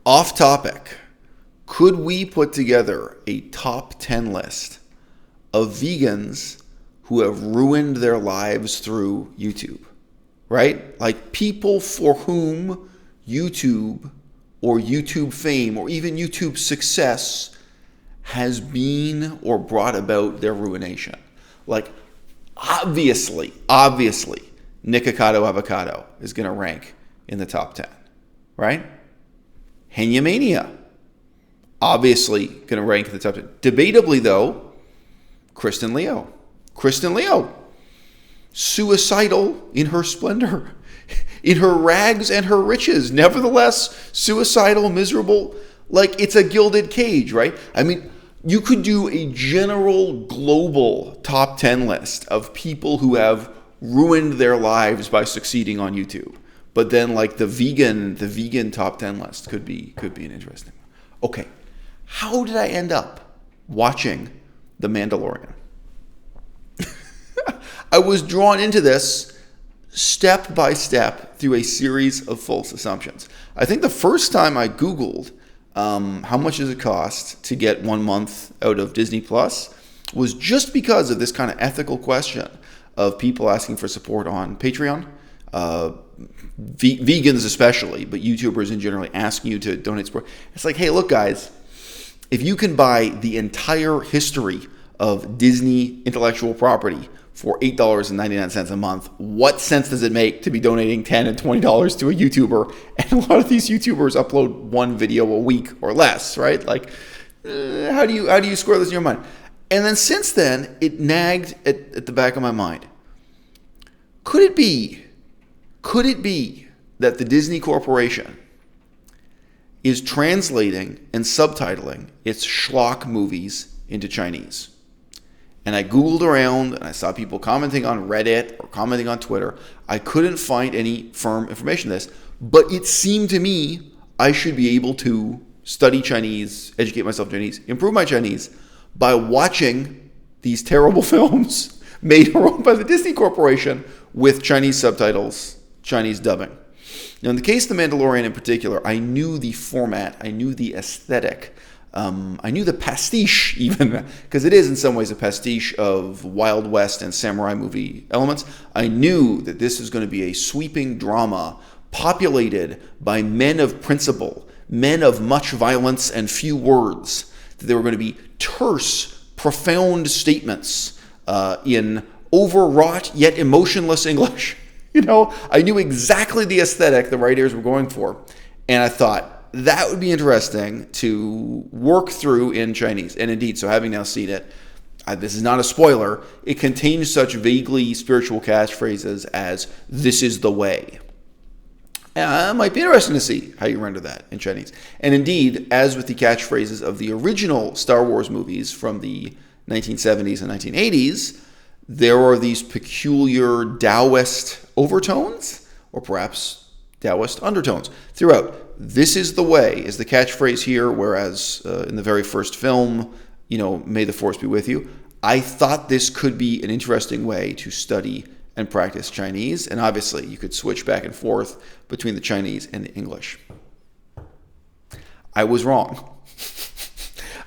Off topic. Could we put together a top 10 list of vegans who have ruined their lives through YouTube? Right? Like people for whom YouTube or YouTube fame or even YouTube success has been or brought about their ruination. Like obviously, Nikocado Avocado is going to rank in the top 10, right? Henyamania, obviously going to rank in the top 10. Debatably, though, Kristen Leo, suicidal in her splendor, in her rags and her riches, nevertheless suicidal, miserable, like it's a gilded cage, right? I mean, you could do a general global top 10 list of people who have ruined their lives by succeeding on YouTube. But then like the vegan top 10 list could be an interesting one. Okay. How did I end up watching The Mandalorian? I was drawn into this step by step through a series of false assumptions. I think the first time I Googled how much does it cost to get 1 month out of Disney Plus was just because of this kind of ethical question of people asking for support on Patreon, vegans especially, but YouTubers in general asking you to donate support. It's like, hey, look, guys, if you can buy the entire history of Disney intellectual property for $8.99 a month, what sense does it make to be donating $10 and $20 to a YouTuber? And a lot of these YouTubers upload one video a week or less, right? Like, how do you square this in your mind? And then since then, it nagged at the back of my mind. Could it be that the Disney Corporation is translating and subtitling its schlock movies into Chinese? And I Googled around and I saw people commenting on Reddit or commenting on Twitter. I couldn't find any firm information on this, but it seemed to me I should be able to study Chinese, educate myself in Chinese, improve my Chinese by watching these terrible films made or owned by the Disney Corporation with Chinese subtitles, Chinese dubbing. Now, in the case of The Mandalorian in particular, I knew the format, I knew the aesthetic, I knew the pastiche even, because it is in some ways a pastiche of Wild West and samurai movie elements. I knew that this is going to be a sweeping drama populated by men of principle, men of much violence and few words, that there were going to be terse, profound statements in overwrought yet emotionless English. You know, I knew exactly the aesthetic the writers were going for, and I thought, that would be interesting to work through in Chinese. And indeed, so having now seen it, this is not a spoiler, it contains such vaguely spiritual catchphrases as, "This is the way." It might be interesting to see how you render that in Chinese. And indeed, as with the catchphrases of the original Star Wars movies from the 1970s and 1980s, there are these peculiar Taoist overtones, or perhaps Taoist undertones throughout. "This is the way" is the catchphrase here, whereas in the very first film, "May the Force be with you." I thought this could be an interesting way to study and practice Chinese, and obviously you could switch back and forth between the Chinese and the English. I was wrong.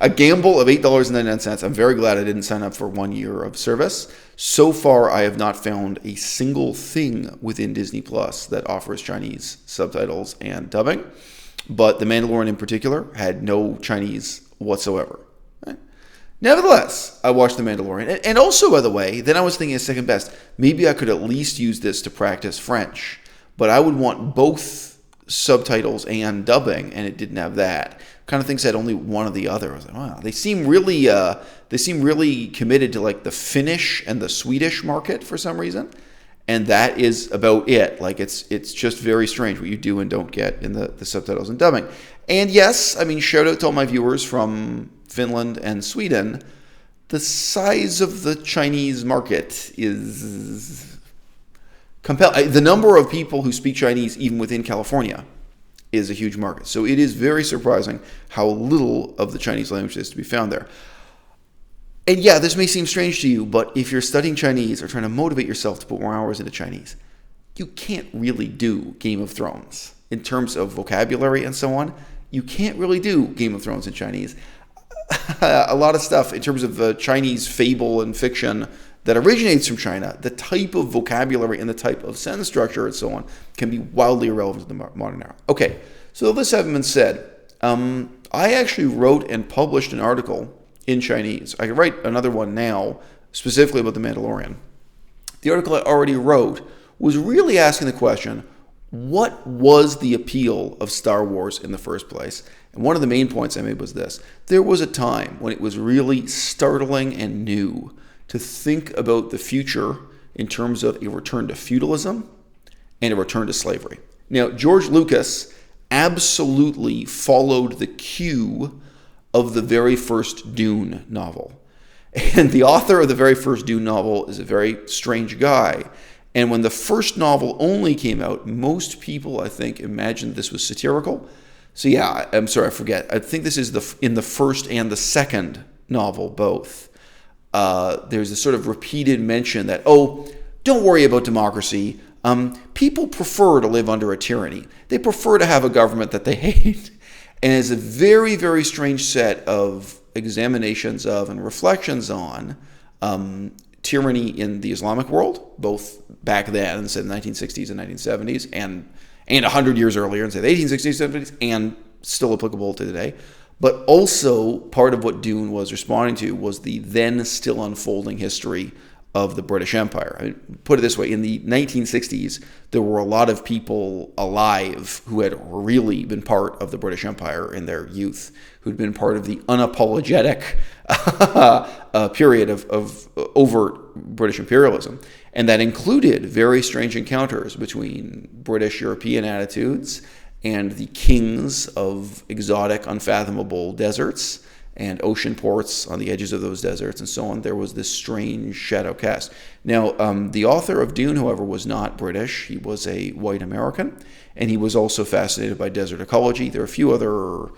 A gamble of $8.99. I'm very glad I didn't sign up for 1 year of service. So far, I have not found a single thing within Disney Plus that offers Chinese subtitles and dubbing. But The Mandalorian in particular had no Chinese whatsoever. Right? Nevertheless, I watched The Mandalorian. And also, by the way, then I was thinking as second best, maybe I could at least use this to practice French. But I would want both subtitles and dubbing, and it didn't have that. Kind of things had only one or the other. I was like, wow, they seem really committed to like the Finnish and the Swedish market for some reason, and that is about it. Like it's just very strange what you do and don't get in the subtitles and dubbing. And yes, I mean, shout out to all my viewers from Finland and Sweden. The size of the Chinese market is compelling. The number of people who speak Chinese, even within California, is a huge market. So it is very surprising how little of the Chinese language is to be found there. And yeah, this may seem strange to you, but if you're studying Chinese or trying to motivate yourself to put more hours into Chinese, you can't really do Game of Thrones in terms of vocabulary and so on. you can't really do Game of Thrones in Chinese. A lot of stuff in terms of Chinese fable and fiction that originates from China, the type of vocabulary and the type of sentence structure and so on can be wildly irrelevant to the modern era. Okay, so this having been said, I actually wrote and published an article in Chinese. I can write another one now, specifically about The Mandalorian. The article I already wrote was really asking the question, what was the appeal of Star Wars in the first place? And one of the main points I made was this. There was a time when it was really startling and new to think about the future in terms of a return to feudalism and a return to slavery. Now, George Lucas absolutely followed the cue of the very first Dune novel. And the author of the very first Dune novel is a very strange guy. And when the first novel only came out, most people, I think, imagined this was satirical. So yeah, I'm sorry, I forget. I think this is in the first and the second novel, both. There's this sort of repeated mention that, oh, don't worry about democracy. People prefer to live under a tyranny. They prefer to have a government that they hate. And it's a very, very strange set of examinations of and reflections on tyranny in the Islamic world, both back then, in say the 1960s and 1970s, and 100 years earlier, in say the 1860s, 70s, and still applicable to today. But also, part of what Dune was responding to was the then still unfolding history of the British Empire. I mean, put it this way, in the 1960s, there were a lot of people alive who had really been part of the British Empire in their youth, who'd been part of the unapologetic period of overt British imperialism. And that included very strange encounters between British European attitudes and the kings of exotic, unfathomable deserts and ocean ports on the edges of those deserts and so on. There was this strange shadow cast. Now, the author of Dune, however, was not British. He was a white American, and he was also fascinated by desert ecology. There are a few other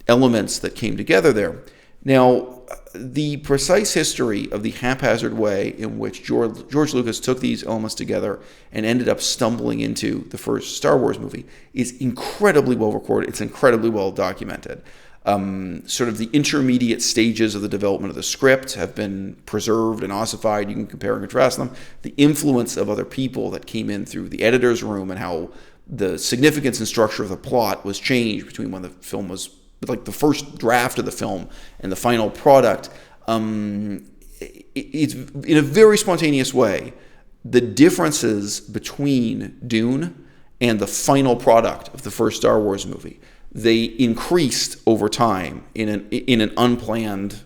elements that came together there. Now, the precise history of the haphazard way in which George Lucas took these elements together and ended up stumbling into the first Star Wars movie is incredibly well recorded. It's incredibly well documented. Sort of the intermediate stages of the development of the script have been preserved and ossified. You can compare and contrast them. The influence of other people that came in through the editor's room and how the significance and structure of the plot was changed between when the film was, like the first draft of the film and the final product. It's in a very spontaneous way, the differences between Dune and the final product of the first Star Wars movie, they increased over time in an unplanned,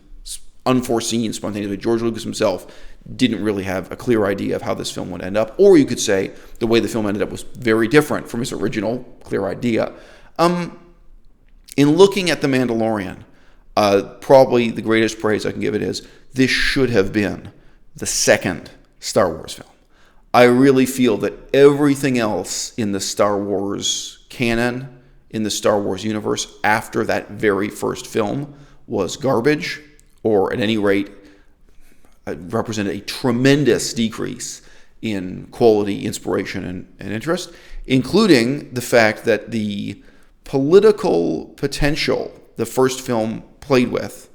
unforeseen, spontaneous way. George Lucas himself didn't really have a clear idea of how this film would end up. Or you could say the way the film ended up was very different from his original clear idea. In looking at The Mandalorian, probably the greatest praise I can give it is, this should have been the second Star Wars film. I really feel that everything else in the Star Wars canon, in the Star Wars universe after that very first film was garbage, or at any rate represented a tremendous decrease in quality, inspiration, and interest, including the fact that the political potential the first film played with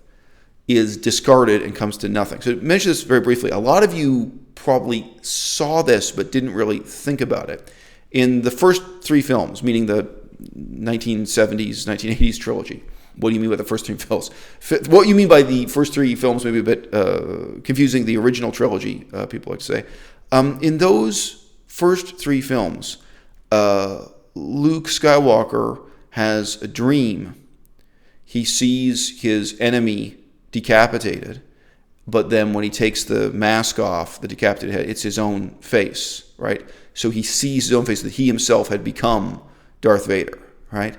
is discarded and comes to nothing. So to mention this very briefly, a lot of you probably saw this but didn't really think about it. In the first three films, meaning the 1970s, 1980s trilogy. What do you mean by the first three films? What you mean by the first three films may be a bit confusing. The original trilogy, people like to say. In those first three films, Luke Skywalker has a dream. He sees his enemy decapitated, but then when he takes the mask off, the decapitated head, it's his own face, right? So he sees his own face, that he himself had become Darth Vader, right?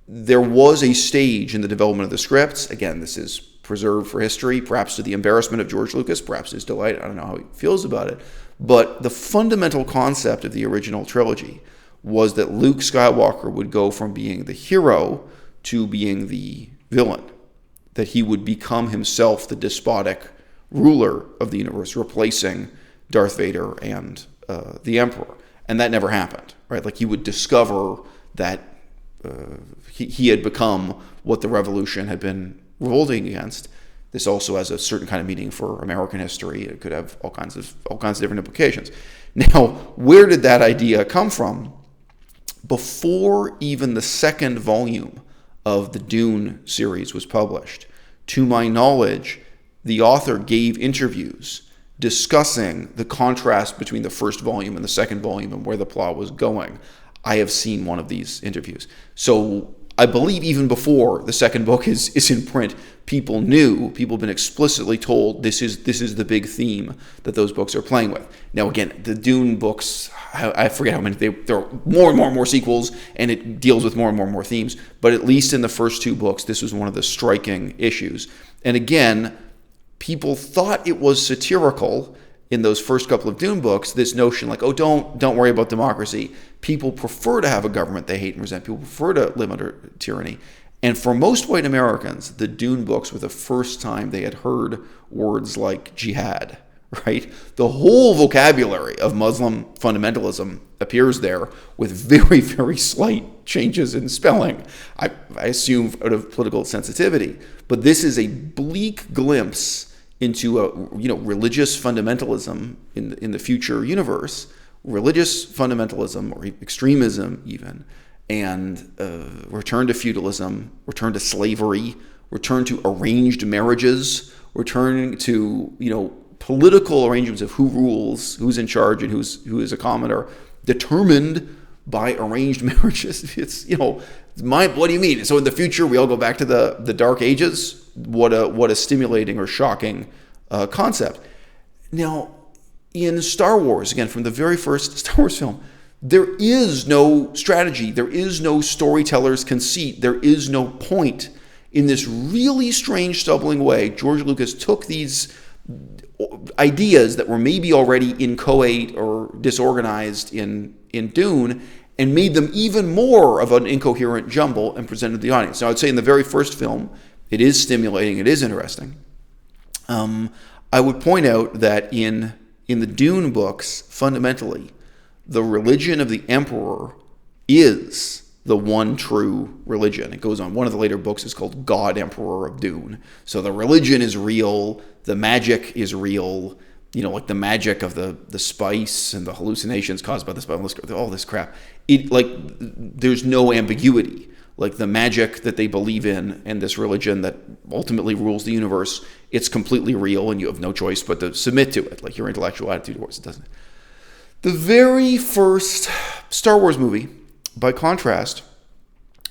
There was a stage in the development of the scripts. Again, this is preserved for history, perhaps to the embarrassment of George Lucas, perhaps his delight. I don't know how he feels about it. But the fundamental concept of the original trilogy was that Luke Skywalker would go from being the hero to being the villain, that he would become himself the despotic ruler of the universe, replacing Darth Vader and the Emperor. And that never happened, right? Like, he would discover that he had become what the revolution had been revolting against. This also has a certain kind of meaning for American history. It could have all kinds of different implications. Now, where did that idea come from? Before even the second volume of the Dune series was published, to my knowledge, the author gave interviews discussing the contrast between the first volume and the second volume and where the plot was going. I have seen one of these interviews. So I believe even before the second book is in print, people have been explicitly told this is the big theme that those books are playing with. Now again, the Dune books, I forget how many, there are more and more sequels, and it deals with more and more themes, but at least in the first two books, this was one of the striking issues. And again, people thought it was satirical in those first couple of Dune books, this notion like, oh, don't worry about democracy. People prefer to have a government they hate and resent. People prefer to live under tyranny. And for most white Americans, the Dune books were the first time they had heard words like jihad, right? The whole vocabulary of Muslim fundamentalism appears there with very, very slight changes in spelling, I assume out of political sensitivity. But this is a bleak glimpse into a religious fundamentalism in the future universe, religious fundamentalism or extremism even, and return to feudalism, return to slavery, return to arranged marriages, return to political arrangements of who rules, who's in charge, and who is a commoner, determined by arranged marriages. It's what do you mean? So in the future we all go back to the Dark Ages? What a stimulating or shocking concept. Now, in Star Wars, again, from the very first Star Wars film, there is no strategy. There is no storyteller's conceit. There is no point. In this really strange, stumbling way, George Lucas took these ideas that were maybe already inchoate or disorganized in Dune and made them even more of an incoherent jumble and presented to the audience. Now, I'd say in the very first film, it is stimulating, it is interesting. I would point out that in the Dune books, fundamentally, the religion of the Emperor is the one true religion. It goes on. One of the later books is called God Emperor of Dune. So the religion is real, the magic is real, like the magic of the spice and the hallucinations caused by the spice, all this crap. There's no ambiguity. Like the magic that they believe in and this religion that ultimately rules the universe, it's completely real and you have no choice but to submit to it, like your intellectual attitude towards it, doesn't it? The very first Star Wars movie, by contrast,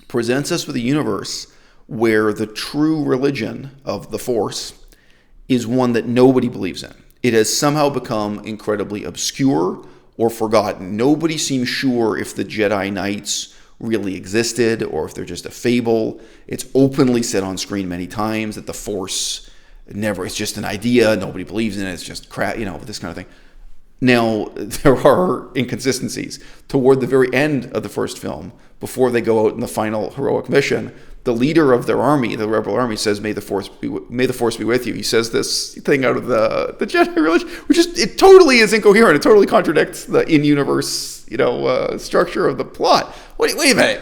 presents us with a universe where the true religion of the Force is one that nobody believes in. It has somehow become incredibly obscure or forgotten. Nobody seems sure if the Jedi Knights really existed or if they're just a fable. It's openly said on screen many times that the Force it's just an idea, nobody believes in it, it's just crap, this kind of thing. Now, there are inconsistencies. Toward the very end of the first film, before they go out in the final heroic mission, the leader of their army, the rebel army, says, May the Force be with you. He says this thing out of the Jedi religion, which it totally is incoherent. It totally contradicts the in-universe, structure of the plot. Wait a minute.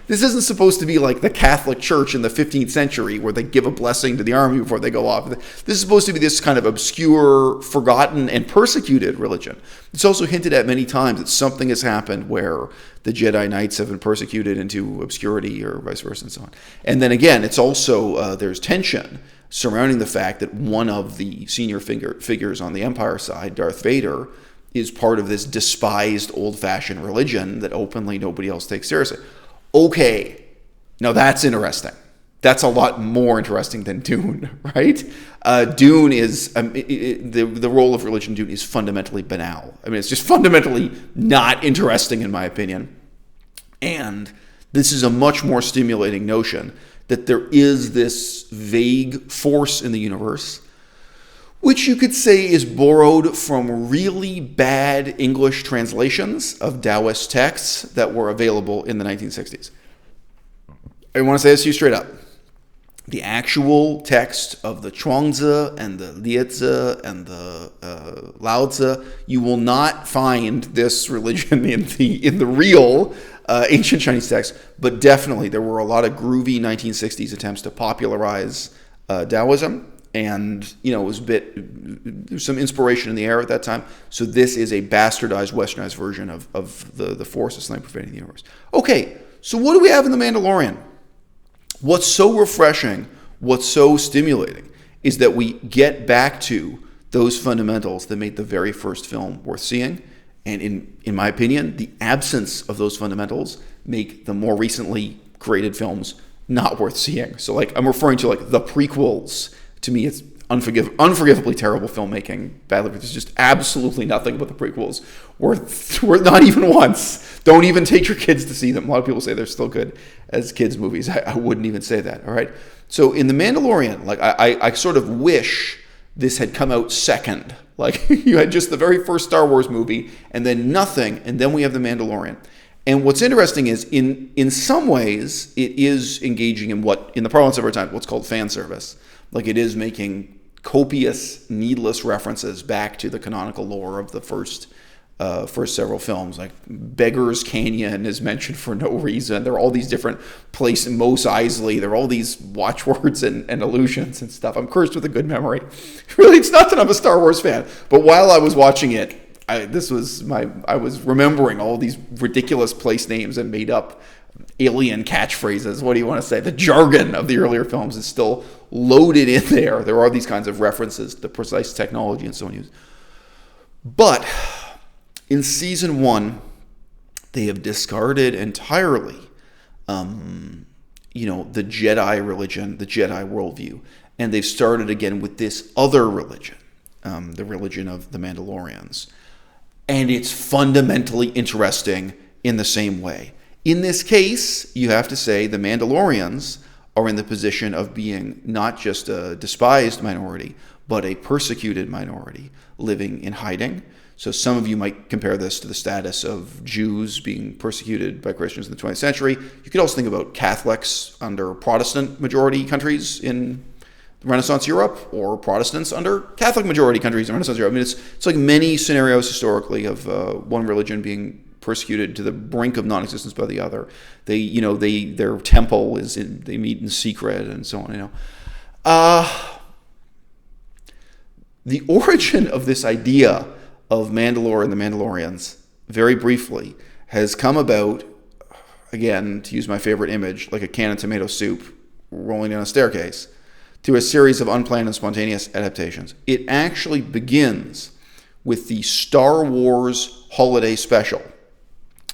This isn't supposed to be like the Catholic Church in the 15th century where they give a blessing to the army before they go off. This is supposed to be this kind of obscure, forgotten, and persecuted religion. It's also hinted at many times that something has happened where the Jedi Knights have been persecuted into obscurity or vice versa and so on. And then again, it's also, there's tension surrounding the fact that one of the senior figures on the Empire side, Darth Vader, is part of this despised old-fashioned religion that openly nobody else takes seriously. Okay, now that's interesting. That's a lot more interesting than Dune, right? Dune is, the role of religion in Dune is fundamentally banal. It's just fundamentally not interesting in my opinion. And this is a much more stimulating notion that there is this vague force in the universe, which you could say is borrowed from really bad English translations of Taoist texts that were available in the 1960s. I want to say this to you straight up. the actual text of the Chuangzi and the Liezi and the Laozi, you will not find this religion in the real ancient Chinese text. But definitely, there were a lot of groovy 1960s attempts to popularize Taoism, and it was there's some inspiration in the air at that time. So this is a bastardized, westernized version of the force of Islam pervading the universe. Okay, so what do we have in The Mandalorian? What's so refreshing, what's so stimulating, is that we get back to those fundamentals that made the very first film worth seeing. And in my opinion, the absence of those fundamentals make the more recently created films not worth seeing. So I'm referring to the prequels. To me, it's unforgivably terrible filmmaking. Badly, there's just absolutely nothing about the prequels worth not even once. Don't even take your kids to see them. A lot of people say they're still good as kids' movies. I wouldn't even say that. All right. So in The Mandalorian, I sort of wish this had come out second. You had just the very first Star Wars movie, and then nothing, and then we have The Mandalorian. And what's interesting is, in some ways, it is engaging in what, in the parlance of our time, what's called fan service. It is making copious, needless references back to the canonical lore of the first several films. Beggar's Canyon is mentioned for no reason. There are all these different places, Mos Eisley. There are all these watchwords and allusions and stuff. I'm cursed with a good memory. Really, it's not that I'm a Star Wars fan, but while I was watching it, I was remembering all these ridiculous place names and made up alien catchphrases. What do you want to say? The jargon of the earlier films is still loaded in there. There are these kinds of references to precise technology and so on. But in season 1, they have discarded entirely, the Jedi religion, the Jedi worldview, and they've started again with this other religion, the religion of the Mandalorians. And it's fundamentally interesting in the same way. In this case, you have to say the Mandalorians are in the position of being not just a despised minority, but a persecuted minority living in hiding. So some of you might compare this to the status of Jews being persecuted by Christians in the 20th century. You could also think about Catholics under Protestant majority countries in Renaissance Europe, or Protestants under Catholic majority countries in Renaissance Europe. I mean, it's like many scenarios historically of one religion being persecuted to the brink of non-existence by the other. Their temple they meet in secret and so on. The origin of this idea of Mandalore and the Mandalorians, very briefly, has come about, again, to use my favorite image, like a can of tomato soup rolling down a staircase, through a series of unplanned and spontaneous adaptations. It actually begins with the Star Wars holiday special.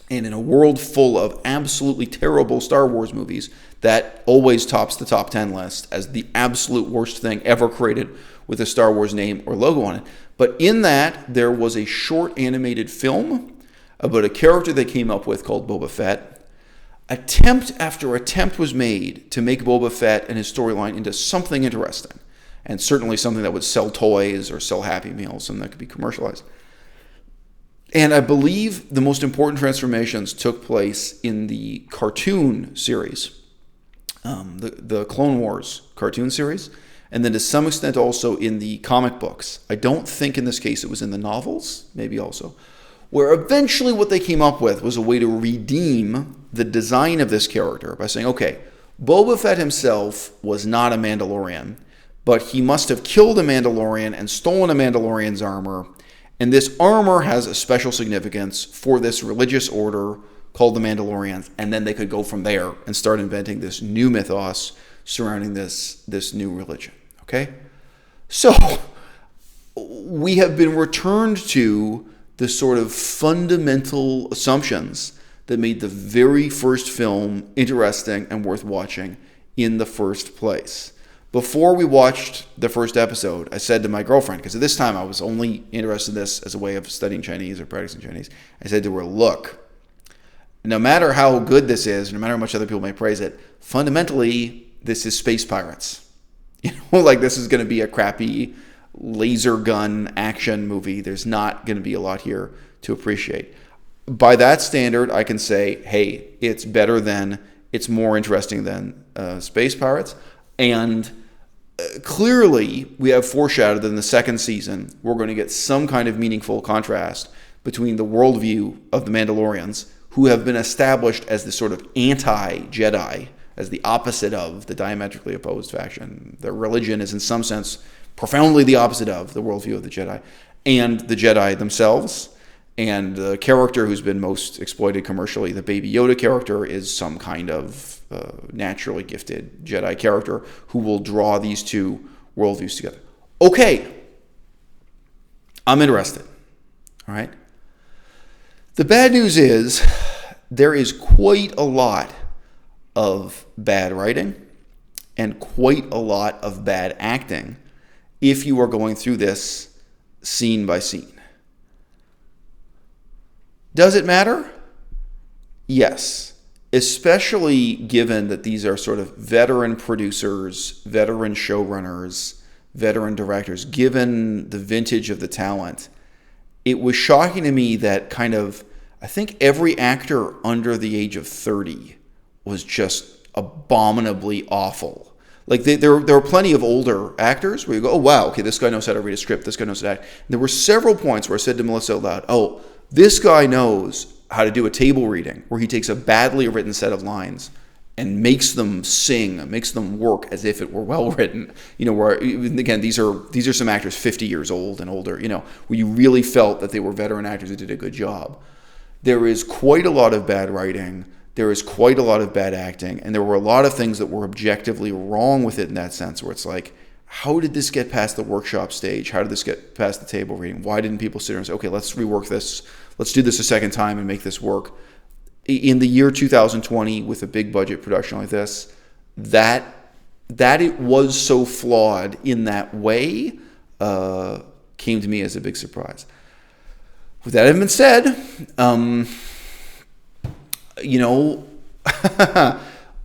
And in a world full of absolutely terrible Star Wars movies, that always tops the top 10 list as the absolute worst thing ever created with a Star Wars name or logo on it. But in that, there was a short animated film about a character they came up with called Boba Fett. Attempt after attempt was made to make Boba Fett and his storyline into something interesting, and certainly something that would sell toys or sell Happy Meals, something that could be commercialized. And I believe the most important transformations took place in the cartoon series, the Clone Wars cartoon series, and then to some extent also in the comic books. I don't think in this case it was in the novels, maybe also, where eventually what they came up with was a way to redeem the design of this character by saying, okay, Boba Fett himself was not a Mandalorian, but he must have killed a Mandalorian and stolen a Mandalorian's armor, and this armor has a special significance for this religious order called the Mandalorians, and then they could go from there and start inventing this new mythos surrounding this new religion. Okay? So, we have been returned to the sort of fundamental assumptions that made the very first film interesting and worth watching in the first place. Before we watched the first episode, I said to my girlfriend, because at this time I was only interested in this as a way of studying Chinese or practicing Chinese, I said to her, look, no matter how good this is, no matter how much other people may praise it, fundamentally, this is space pirates. This is going to be a crappy laser gun action movie. There's not going to be a lot here to appreciate. By that standard, I can say, hey, it's better than, it's more interesting than Space Pirates. And clearly, we have foreshadowed that in the second season, we're going to get some kind of meaningful contrast between the worldview of the Mandalorians, who have been established as the sort of anti-Jedi, as the opposite of the diametrically opposed faction. Their religion is in some sense profoundly the opposite of the worldview of the Jedi, and the Jedi themselves. And the character who's been most exploited commercially, the Baby Yoda character, is some kind of naturally gifted Jedi character who will draw these two worldviews together. Okay, I'm interested. All right. The bad news is there is quite a lot of bad writing and quite a lot of bad acting if you are going through this scene by scene. Does it matter? Yes, especially given that these are sort of veteran producers, veteran showrunners, veteran directors. Given the vintage of the talent, it was shocking to me that I think every actor under the age of 30 was just abominably awful. Like there were plenty of older actors where you go, oh wow, okay, this guy knows how to read a script, this guy knows how to act. And there were several points where I said to Melissa out loud, oh, this guy knows how to do a table reading where he takes a badly written set of lines and makes them sing, makes them work as if it were well written. Where again, these are some actors 50 years old and older, where you really felt that they were veteran actors who did a good job. There is quite a lot of bad writing. There is quite a lot of bad acting, and there were a lot of things that were objectively wrong with it in that sense, where it's like, how did this get past the workshop stage? How did this get past the table reading? Why didn't people sit there and say, okay, let's rework this. Let's do this a second time and make this work. In the year 2020, with a big budget production like this, that it was so flawed in that way came to me as a big surprise. With that having been said,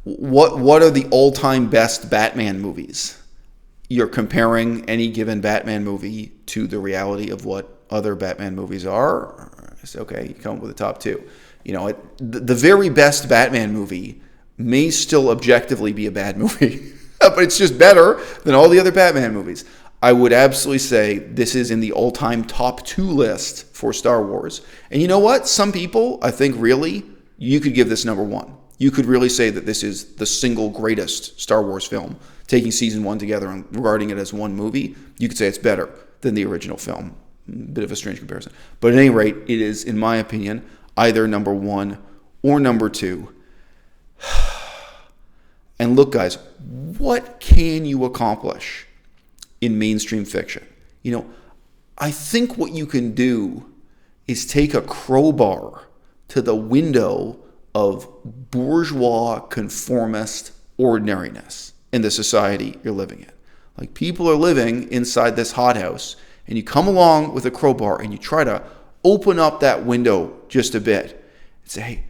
what are the all-time best Batman movies? You're comparing any given Batman movie to the reality of what other Batman movies are. It's okay, you come up with the top two. The very best Batman movie may still objectively be a bad movie, but it's just better than all the other Batman movies. I would absolutely say this is in the all-time top 2 list for Star Wars. And you know what? Some people, I think really, you could give this number 1. You could really say that this is the single greatest Star Wars film. Taking season 1 together and regarding it as one movie, you could say it's better than the original film. Bit of a strange comparison. But at any rate, it is, in my opinion, either number 1 or number 2. And look, guys, what can you accomplish in mainstream fiction? I think what you can do is take a crowbar to the window of bourgeois conformist ordinariness in the society you're living in. Like, people are living inside this hothouse, and you come along with a crowbar and you try to open up that window just a bit and say, hey,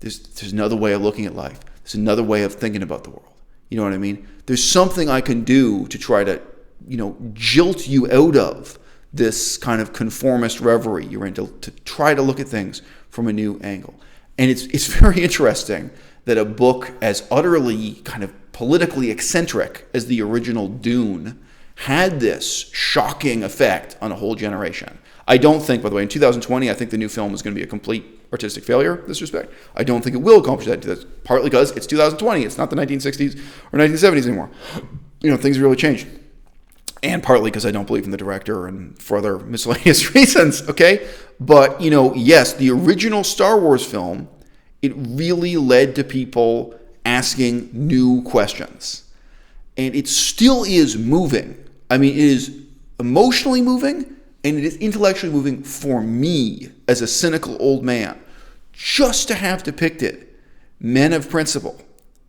there's another way of looking at life. There's another way of thinking about the world. You know what I mean? There's something I can do to try to, jilt you out of this kind of conformist reverie you're in, to try to look at things from a new angle. And it's very interesting that a book as utterly kind of politically eccentric as the original Dune had this shocking effect on a whole generation. I don't think, by the way, in 2020, I think the new film is going to be a complete artistic failure in this respect. I don't think it will accomplish that, partly because it's 2020. It's not the 1960s or 1970s anymore. Things really changed. And partly because I don't believe in the director and for other miscellaneous reasons, okay? But, yes, the original Star Wars film, it really led to people asking new questions. And it still is moving. I mean, it is emotionally moving, and it is intellectually moving for me as a cynical old man, just to have depicted men of principle,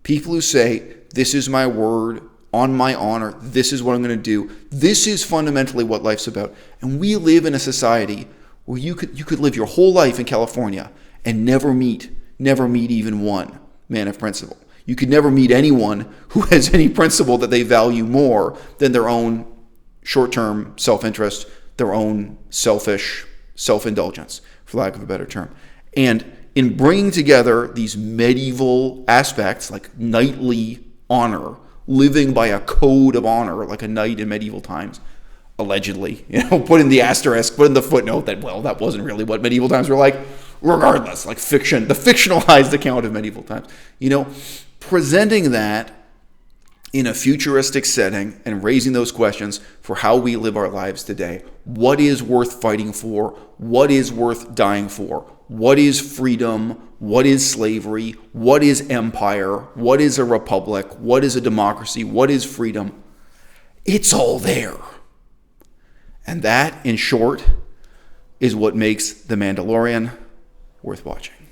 people who say, this is my word, on my honor, this is what I'm going to do. This is fundamentally what life's about. And we live in a society where you could live your whole life in California and never meet even one man of principle. You could never meet anyone who has any principle that they value more than their own short-term self-interest, their own selfish self-indulgence, for lack of a better term. And in bringing together these medieval aspects like knightly honor, living by a code of honor like a knight in medieval times, allegedly. Put in the asterisk, put in the footnote that, well, that wasn't really what medieval times were like. Regardless, like fiction, the fictionalized account of medieval times. Presenting that in a futuristic setting and raising those questions for how we live our lives today. What is worth fighting for? What is worth dying for? What is freedom? What is slavery? What is empire? What is a republic? What is a democracy? What is freedom? It's all there. And that, in short, is what makes The Mandalorian worth watching.